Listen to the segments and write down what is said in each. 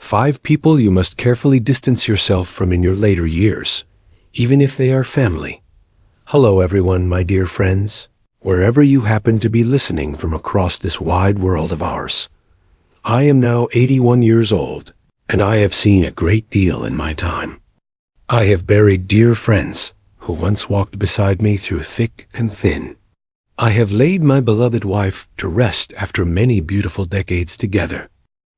5 people you must carefully distance yourself from in your later years, even if they are family. Hello everyone, my dear friends, wherever you happen to be listening from across this wide world of ours. I am now 81 years old, and I have seen a great deal in my time. I have buried dear friends who once walked beside me through thick and thin. I have laid my beloved wife to rest after many beautiful decades together.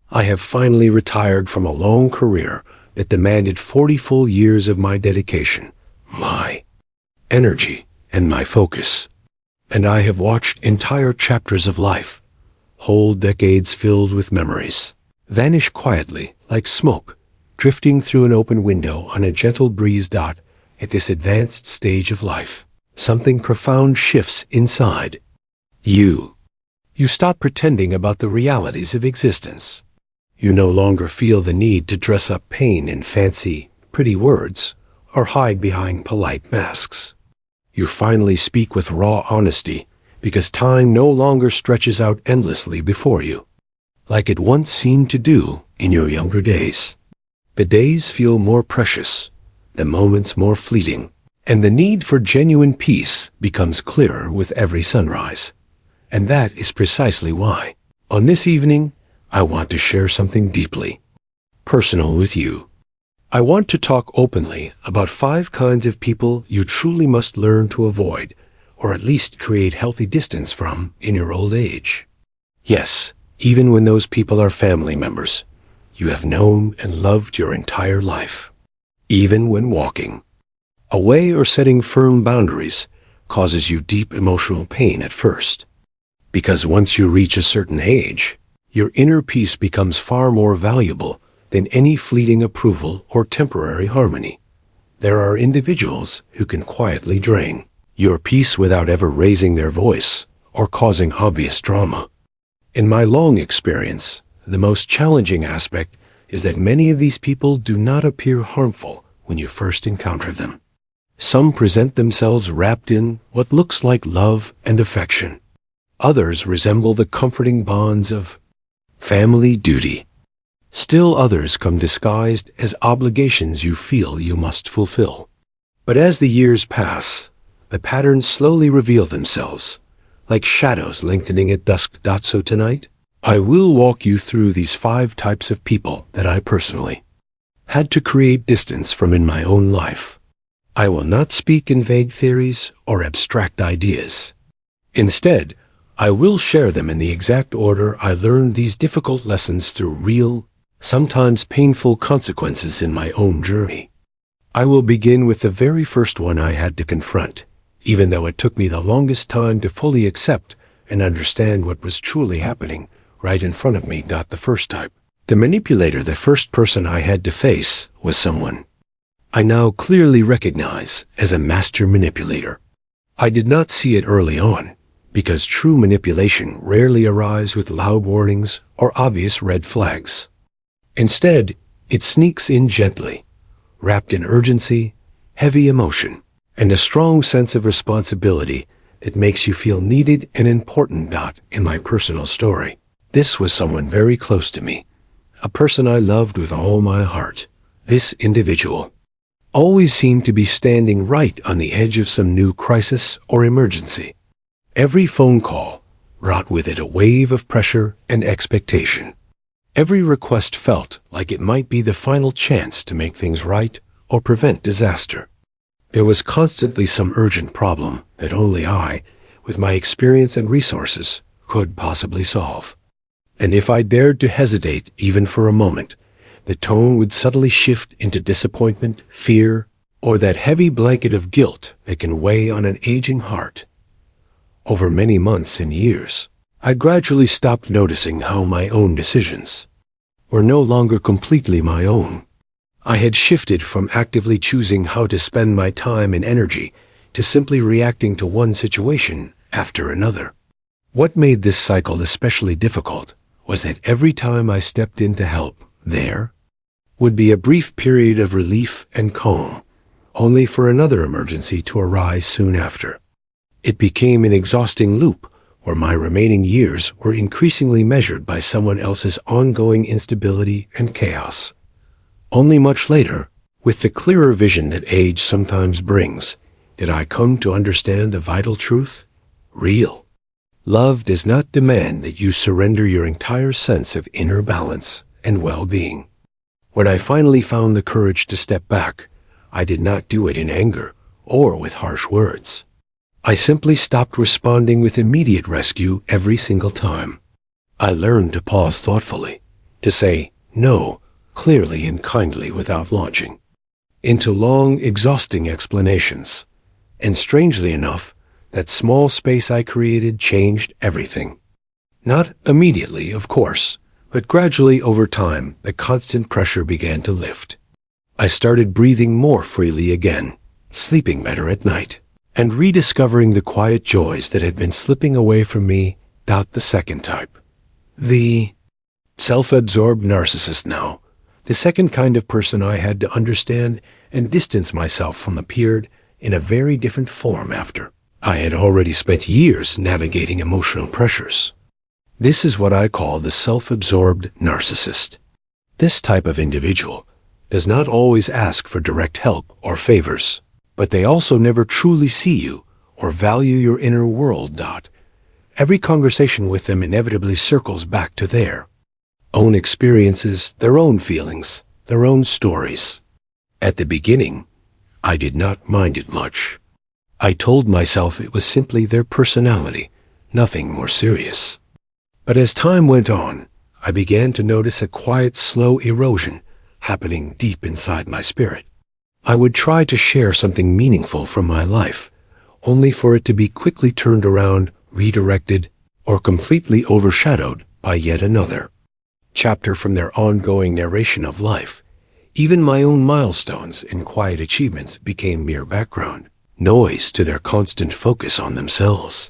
I have finally retired from a long career that demanded 40 full years of my dedication, my energy, and my focus. And I have watched entire chapters of life, whole decades filled with memories, vanish quietly like smoke, drifting through an open window on a gentle breeze. At this advanced stage of life, something profound shifts inside you. You stop pretending about the realities of existence. You no longer feel the need to dress up pain in fancy, pretty words or hide behind polite masks. You finally speak with raw honesty because time no longer stretches out endlessly before you, like it once seemed to do in your younger days. The days feel more precious, the moments more fleeting, and the need for genuine peace becomes clearer with every sunrise. And that is precisely why, on this evening, I want to share something deeply personal with you. I want to talk openly about 5 kinds of people you truly must learn to avoid, or at least create healthy distance from in your old age. Yes, even when those people are family members you have known and loved your entire life. Even when walking away or setting firm boundaries causes you deep emotional pain at first. Because once you reach a certain age, your inner peace becomes far more valuable than any fleeting approval or temporary harmony. There are individuals who can quietly drain your peace without ever raising their voice or causing obvious drama. In my long experience, the most challenging aspect is that many of these people do not appear harmful when you first encounter them. Some present themselves wrapped in what looks like love and affection. Others resemble the comforting bonds of family duty. Still others come disguised as obligations you feel you must fulfill. But as the years pass, the patterns slowly reveal themselves, like shadows lengthening at dusk. So tonight, I will walk you through these 5 types of people that I personally had to create distance from in my own life. I will not speak in vague theories or abstract ideas. Instead, I will share them in the exact order I learned these difficult lessons through real, sometimes painful consequences in my own journey. I will begin with the very first one I had to confront, even though it took me the longest time to fully accept and understand what was truly happening right in front of me. The first type, the manipulator. The first person I had to face was someone I now clearly recognize as a master manipulator. I did not see it early on, because true manipulation rarely arrives with loud warnings or obvious red flags. Instead, it sneaks in gently, wrapped in urgency, heavy emotion, and a strong sense of responsibility that makes you feel needed and important. In my personal story, this was someone very close to me, a person I loved with all my heart. This individual always seemed to be standing right on the edge of some new crisis or emergency. Every phone call brought with it a wave of pressure and expectation. Every request felt like it might be the final chance to make things right or prevent disaster. There was constantly some urgent problem that only I, with my experience and resources, could possibly solve. And if I dared to hesitate even for a moment, the tone would subtly shift into disappointment, fear, or that heavy blanket of guilt that can weigh on an aging heart. Over many months and years, I gradually stopped noticing how my own decisions were no longer completely my own. I had shifted from actively choosing how to spend my time and energy to simply reacting to one situation after another. What made this cycle especially difficult was that every time I stepped in to help, there would be a brief period of relief and calm, only for another emergency to arise soon after. It became an exhausting loop where my remaining years were increasingly measured by someone else's ongoing instability and chaos. Only much later, with the clearer vision that age sometimes brings, did I come to understand a vital truth. Real love does not demand that you surrender your entire sense of inner balance and well-being. When I finally found the courage to step back, I did not do it in anger or with harsh words. I simply stopped responding with immediate rescue every single time. I learned to pause thoughtfully, to say no clearly and kindly without launching into long, exhausting explanations. And strangely enough, that small space I created changed everything. Not immediately, of course, but gradually over time, the constant pressure began to lift. I started breathing more freely again, sleeping better at night, and rediscovering the quiet joys that had been slipping away from me. The second type. The self-absorbed narcissist now. The second kind of person I had to understand and distance myself from appeared in a very different form after I had already spent years navigating emotional pressures. This is what I call the self-absorbed narcissist. This type of individual does not always ask for direct help or favors, but they also never truly see you or value your inner world. Every conversation with them inevitably circles back to their own experiences, their own feelings, their own stories. At the beginning, I did not mind it much. I told myself it was simply their personality, nothing more serious. But as time went on, I began to notice a quiet, slow erosion happening deep inside my spirit. I would try to share something meaningful from my life, only for it to be quickly turned around, redirected, or completely overshadowed by yet another chapter from their ongoing narration of life. Even my own milestones and quiet achievements became mere background noise to their constant focus on themselves.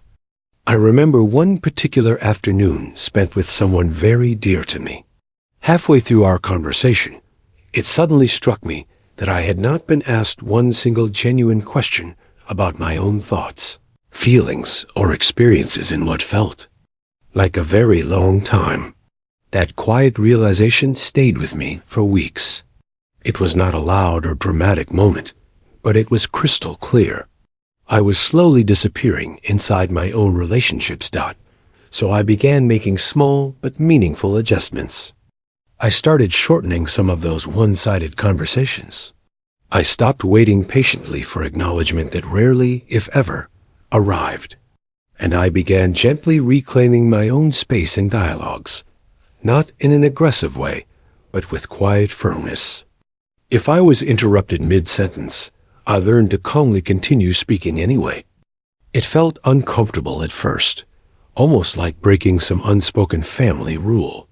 I remember one particular afternoon spent with someone very dear to me. Halfway through our conversation, it suddenly struck me that I had not been asked one single genuine question about my own thoughts, feelings, or experiences in what felt like a very long time. That quiet realization stayed with me for weeks. It was not a loud or dramatic moment, but it was crystal clear. I was slowly disappearing inside my own relationships. So I began making small but meaningful adjustments. I started shortening some of those one-sided conversations. I stopped waiting patiently for acknowledgement that rarely, if ever, arrived. And I began gently reclaiming my own space in dialogues, not in an aggressive way, but with quiet firmness. If I was interrupted mid-sentence, I learned to calmly continue speaking anyway. It felt uncomfortable at first, almost like breaking some unspoken family rule.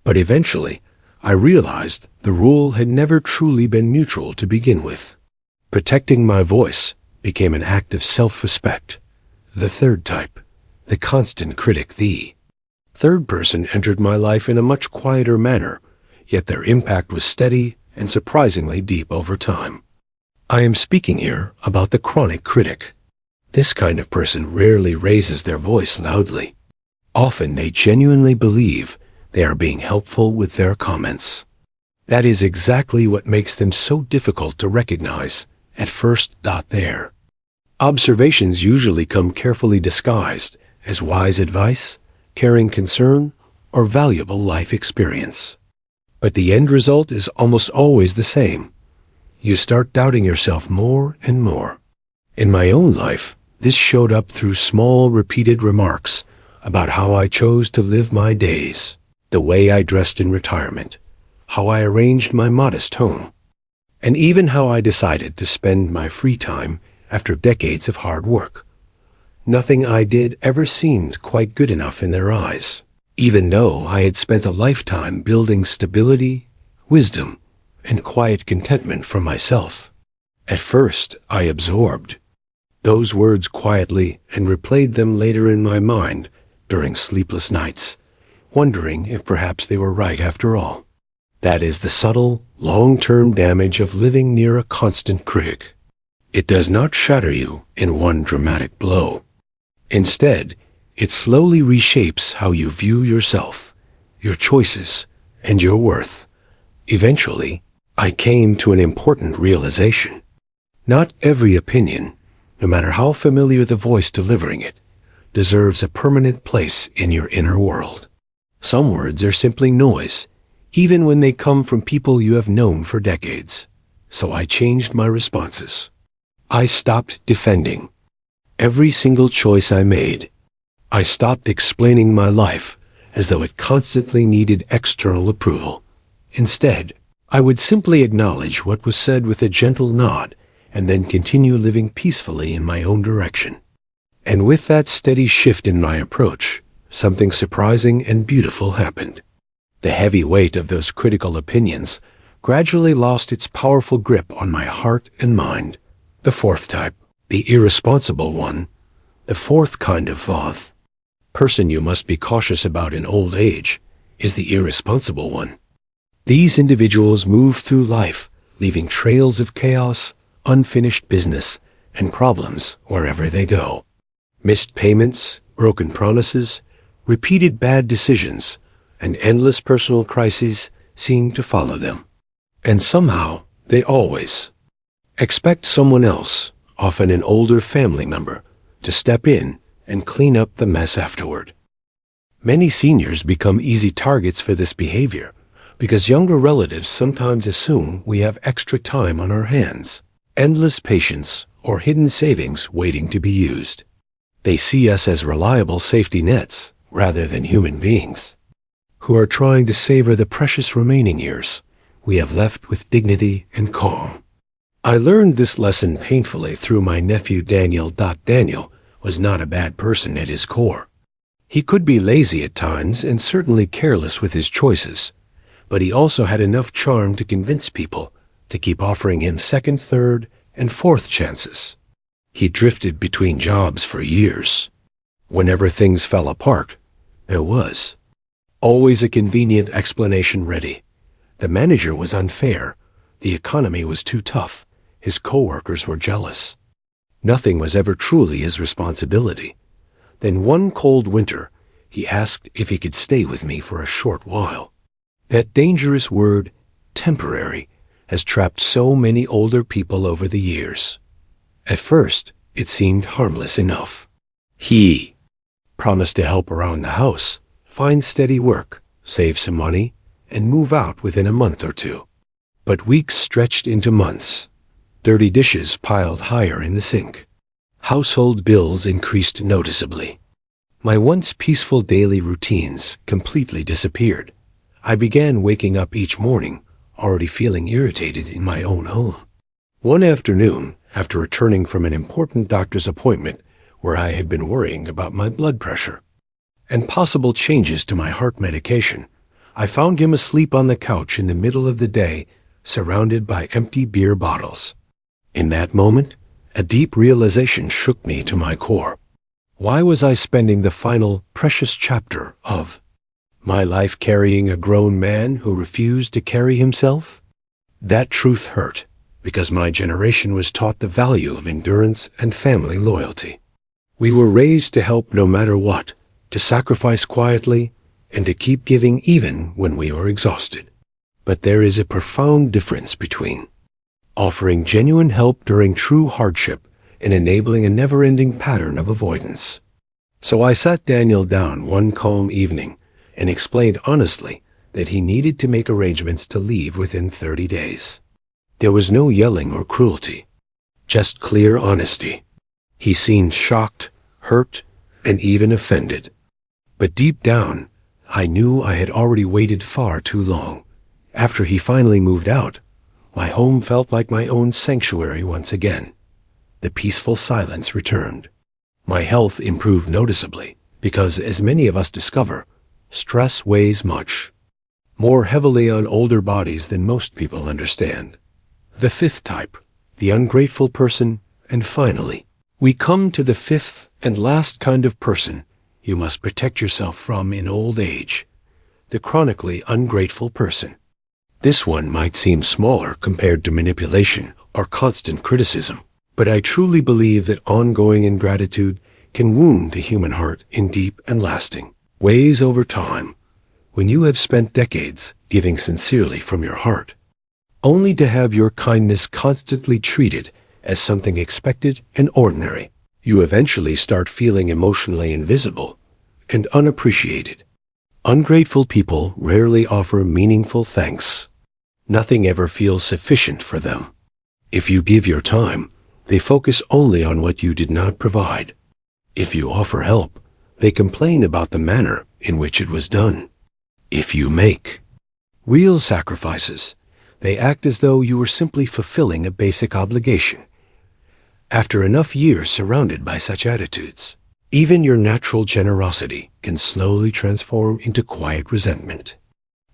But eventually, I realized the rule had never truly been mutual to begin with. Protecting my voice became an act of self-respect. The third type, the constant critic. The third person entered my life in a much quieter manner, yet their impact was steady and surprisingly deep over time. I am speaking here about the chronic critic. This kind of person rarely raises their voice loudly. Often they genuinely believe they are being helpful with their comments. That is exactly what makes them so difficult to recognize at first. Their observations usually come carefully disguised as wise advice, caring concern, or valuable life experience. But the end result is almost always the same. You start doubting yourself more and more. In my own life, this showed up through small, repeated remarks about how I chose to live my days, the way I dressed in retirement, how I arranged my modest home, and even how I decided to spend my free time after decades of hard work. Nothing I did ever seemed quite good enough in their eyes, even though I had spent a lifetime building stability, wisdom, and quiet contentment for myself. At first, I absorbed those words quietly and replayed them later in my mind during sleepless nights, wondering if perhaps they were right after all. That is the subtle, long-term damage of living near a constant critic. It does not shatter you in one dramatic blow. Instead, It slowly reshapes how you view yourself, your choices, and your worth. Eventually, I came to an important realization. Not every opinion, no matter how familiar the voice delivering it, deserves a permanent place in your inner world. Some words are simply noise, even when they come from people you have known for decades. So I changed my responses. I stopped defending every single choice I made. I stopped explaining my life as though it constantly needed external approval. Instead, I would simply acknowledge what was said with a gentle nod and then continue living peacefully in my own direction. And with that steady shift in my approach, something surprising and beautiful happened. The heavy weight of those critical opinions gradually lost its powerful grip on my heart and mind. The fourth type, the irresponsible one, the fourth kind of person you must be cautious about in old age, is the irresponsible one. These individuals move through life, leaving trails of chaos, unfinished business, and problems wherever they go. Missed payments, broken promises, repeated bad decisions, and endless personal crises seem to follow them. And somehow, they always expect someone else, often an older family member, to step in and clean up the mess afterward. Many seniors become easy targets for this behavior because younger relatives sometimes assume we have extra time on our hands, endless patience, or hidden savings waiting to be used. They see us as reliable safety nets rather than human beings who are trying to savor the precious remaining years we have left with dignity and calm. I learned this lesson painfully through my nephew Daniel. Daniel was not a bad person at his core. He could be lazy at times and certainly careless with his choices, but he also had enough charm to convince people to keep offering him second, third, and fourth chances. He drifted between jobs for years. Whenever things fell apart, there was always a convenient explanation ready. The manager was unfair, the economy was too tough, his coworkers were jealous. Nothing was ever truly his responsibility. Then one cold winter, he asked if he could stay with me for a short while. That dangerous word, temporary, has trapped so many older people over the years. At first, it seemed harmless enough. He promised to help around the house, find steady work, save some money, and move out within a month or two. But weeks stretched into months. Dirty dishes piled higher in the sink. Household bills increased noticeably. My once peaceful daily routines completely disappeared. I began waking up each morning, already feeling irritated in my own home. One afternoon, after returning from an important doctor's appointment where I had been worrying about my blood pressure and possible changes to my heart medication, I found him asleep on the couch in the middle of the day, surrounded by empty beer bottles. In that moment, a deep realization shook me to my core. Why was I spending the final, precious chapter of my life carrying a grown man who refused to carry himself? That truth hurt, because my generation was taught the value of endurance and family loyalty. We were raised to help no matter what, to sacrifice quietly, and to keep giving even when we were exhausted. But there is a profound difference between offering genuine help during true hardship and enabling a never-ending pattern of avoidance. So I sat Daniel down one calm evening and explained honestly that he needed to make arrangements to leave within 30 days. There was no yelling or cruelty, just clear honesty. He seemed shocked, hurt, and even offended. But deep down, I knew I had already waited far too long. After he finally moved out, my home felt like my own sanctuary once again. The peaceful silence returned. My health improved noticeably because, as many of us discover, stress weighs much more heavily on older bodies than most people understand. The fifth type, the ungrateful person, and finally, we come to the fifth and last kind of person you must protect yourself from in old age, the chronically ungrateful person. This one might seem smaller compared to manipulation or constant criticism, but I truly believe that ongoing ingratitude can wound the human heart in deep and lasting ways over time. When you have spent decades giving sincerely from your heart, only to have your kindness constantly treated as something expected and ordinary, you eventually start feeling emotionally invisible and unappreciated. Ungrateful people rarely offer meaningful thanks. Nothing ever feels sufficient for them. If you give your time, they focus only on what you did not provide. If you offer help, they complain about the manner in which it was done. If you make real sacrifices, they act as though you were simply fulfilling a basic obligation. After enough years surrounded by such attitudes, even your natural generosity can slowly transform into quiet resentment.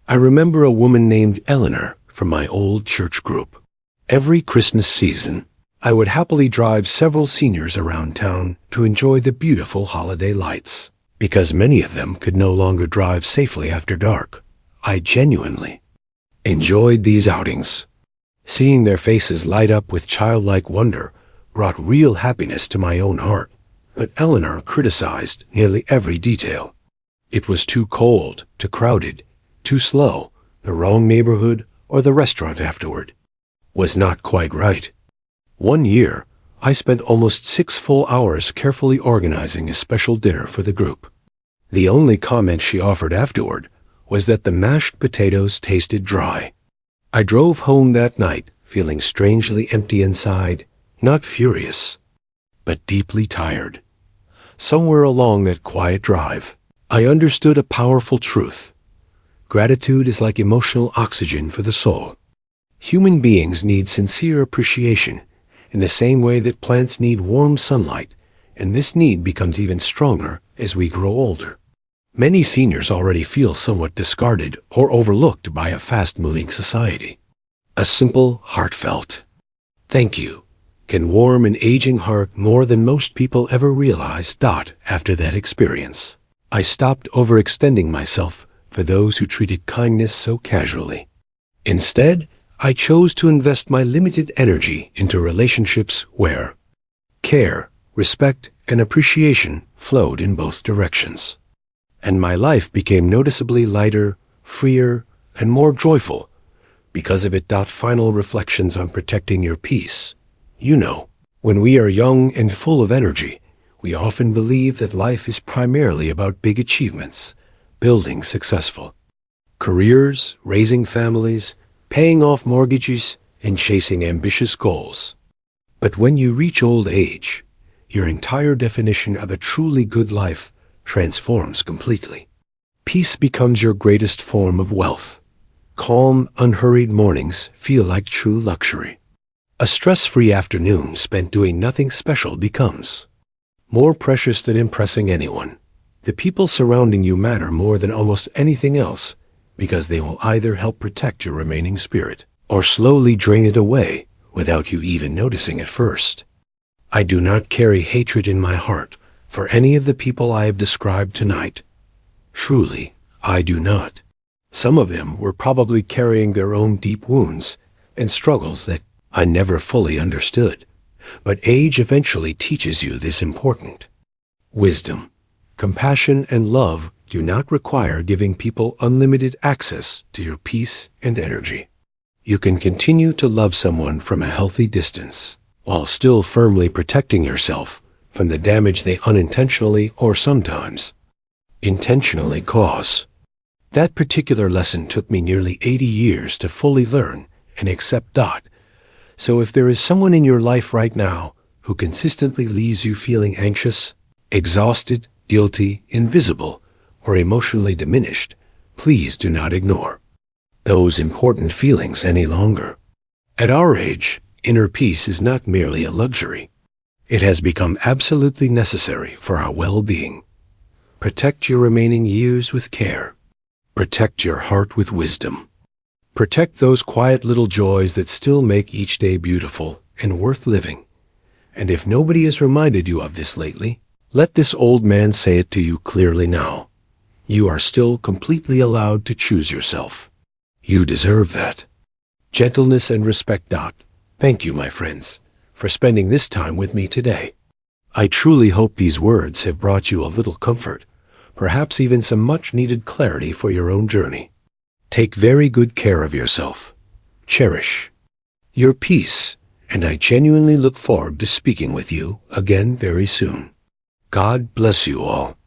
I remember a woman named Eleanor from my old church group. Every Christmas season, I would happily drive several seniors around town to enjoy the beautiful holiday lights. Because many of them could no longer drive safely after dark, I genuinely enjoyed these outings. Seeing their faces light up with childlike wonder brought real happiness to my own heart. But Eleanor criticized nearly every detail. It was too cold, too crowded, too slow, the wrong neighborhood, or the restaurant afterward was not quite right. One year, I spent almost 6 full hours carefully organizing a special dinner for the group. The only comment she offered afterward was that the mashed potatoes tasted dry. I drove home that night feeling strangely empty inside, not furious, but deeply tired. Somewhere along that quiet drive, I understood a powerful truth. Gratitude is like emotional oxygen for the soul. Human beings need sincere appreciation in the same way that plants need warm sunlight, and this need becomes even stronger as we grow older. Many seniors already feel somewhat discarded or overlooked by a fast-moving society. A simple, heartfelt thank you can warm an aging heart more than most people ever realize. After that experience, I stopped overextending myself for those who treated kindness so casually. Instead, I chose to invest my limited energy into relationships where care, respect, and appreciation flowed in both directions. And my life became noticeably lighter, freer, and more joyful because of it. Final reflections on protecting your peace. You know, when we are young and full of energy, we often believe that life is primarily about big achievements, building successful careers, raising families, paying off mortgages, and chasing ambitious goals. But when you reach old age, your entire definition of a truly good life transforms completely. Peace becomes your greatest form of wealth. Calm, unhurried mornings feel like true luxury. A stress-free afternoon spent doing nothing special becomes more precious than impressing anyone. The people surrounding you matter more than almost anything else because they will either help protect your remaining spirit or slowly drain it away without you even noticing at first. I do not carry hatred in my heart for any of the people I have described tonight. Truly, I do not. Some of them were probably carrying their own deep wounds and struggles that I never fully understood. But age eventually teaches you this important wisdom. Compassion and love do not require giving people unlimited access to your peace and energy. You can continue to love someone from a healthy distance while still firmly protecting yourself from the damage they unintentionally or sometimes intentionally cause. That particular lesson took me nearly 80 years to fully learn and accept. So if there is someone in your life right now who consistently leaves you feeling anxious, exhausted, guilty, invisible, or emotionally diminished, please do not ignore those important feelings any longer. At our age, inner peace is not merely a luxury. It has become absolutely necessary for our well-being. Protect your remaining years with care. Protect your heart with wisdom. Protect those quiet little joys that still make each day beautiful and worth living. And if nobody has reminded you of this lately, let this old man say it to you clearly now. You are still completely allowed to choose yourself. You deserve that. Gentleness and respect. Thank you, my friends, for spending this time with me today. I truly hope these words have brought you a little comfort, perhaps even some much-needed clarity for your own journey. Take very good care of yourself. Cherish your peace, and I genuinely look forward to speaking with you again very soon. God bless you all.